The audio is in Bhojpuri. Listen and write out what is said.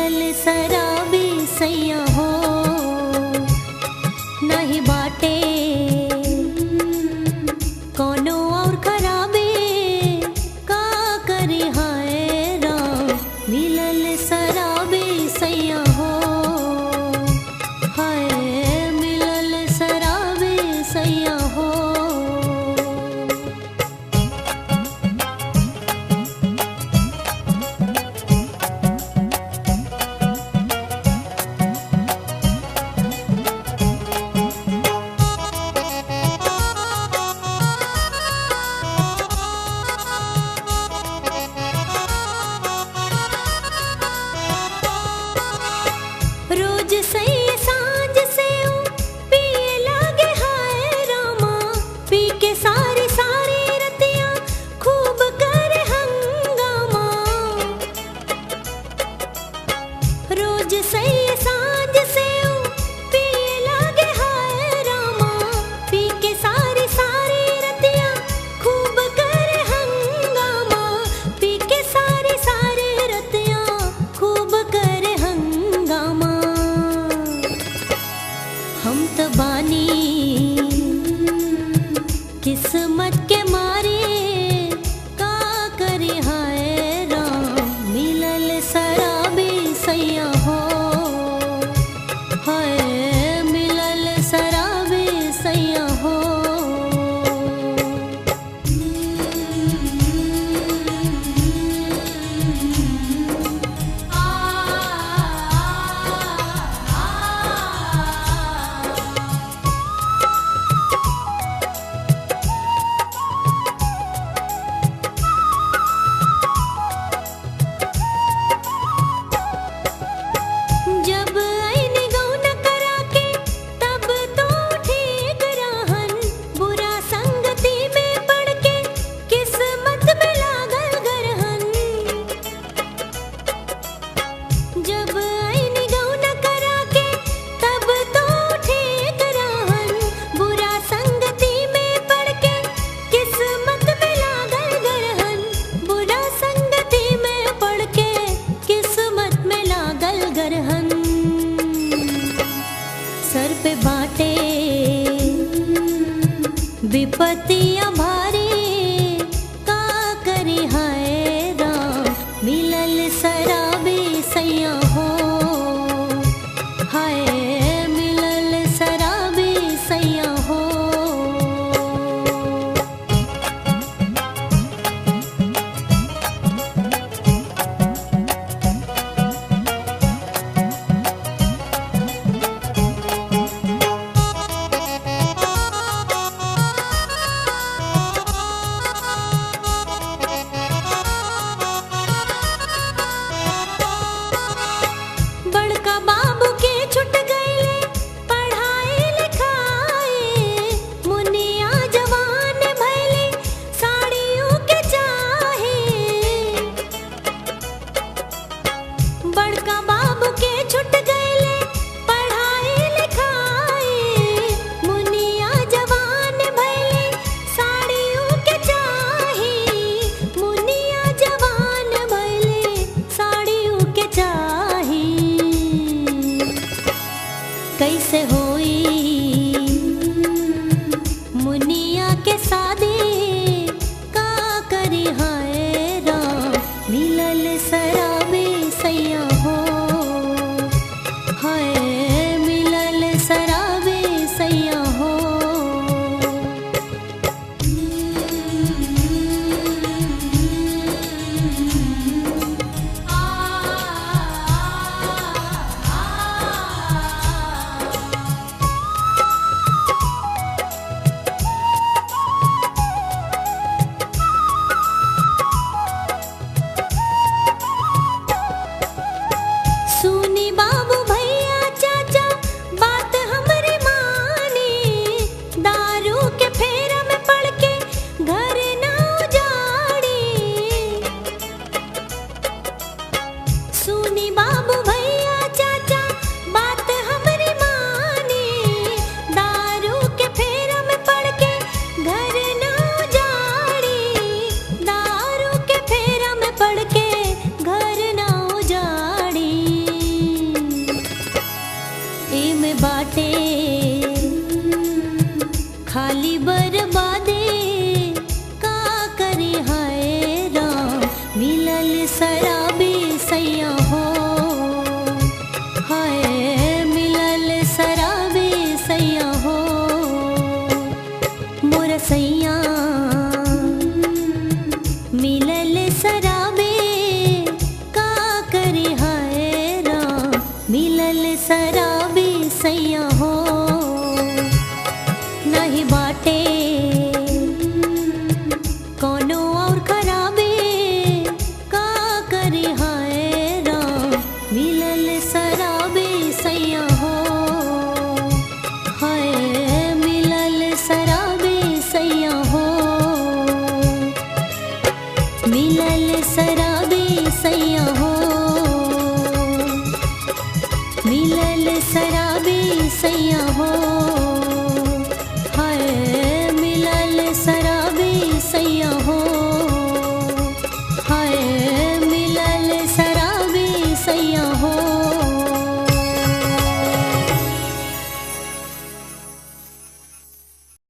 मिलल शराबी सैया हो नहीं बाटे कोनो और खराबे का करे हाय राम मिलल शराबी सैया हो हाय मिलल शराबी सैया हो। रोज सही सांझ से पिए लागे हाय रामा पी के सारी सारी रतियां खूब करे हंगामा। रोज सही सांझ से पिए लागे हाय रामा पी के सारी सारी रतियां खूब करे हंगामा पी के सारी सारी रतियां खूब करे हंगामा। हम तो बानी किस्मत के मारे का करे हाय राम मिलल शराबी सैया हो हाय मिलल शराबी सैया हो। जब आईने गौना करा के तब तो ठीक रहन बुरा संगति में पड़ के किस्मत में लागल गरहन। जब आईने गौना करा के तब तो ठीक रहन बुरा संगति में पड़ के किस्मत में लागल गरहन बुरा संगति में पड़ के किस्मत में लागल गरहन। सर पे बाटे विपत्तियां भारी का करे हाय राम मिलल शराबी सैया हो हाय मिलल शराबी सैया हो। बड़का बाबू के छुट गईले पढ़ाई लिखाई मुनिया जवान भइले साड़ियों के चाहे। बड़का बाबू के छुट गईले पढ़ाई लिखाई मुनिया जवान भइले साड़ियों के चाहे मुनिया जवान भइले साड़ियों के चाहे। कैसे होई मुनिया के शादी का करे हाय राम मिलल शराबी सैया हो शराबी सैया हो नहीं बाटे कोनो और खराबे का करी हाय राम मिलल शराबी सैया हो हाय मिलल शराबी सैया हो मिलल शराबी सैया हो मिलल शराबी सैया हो।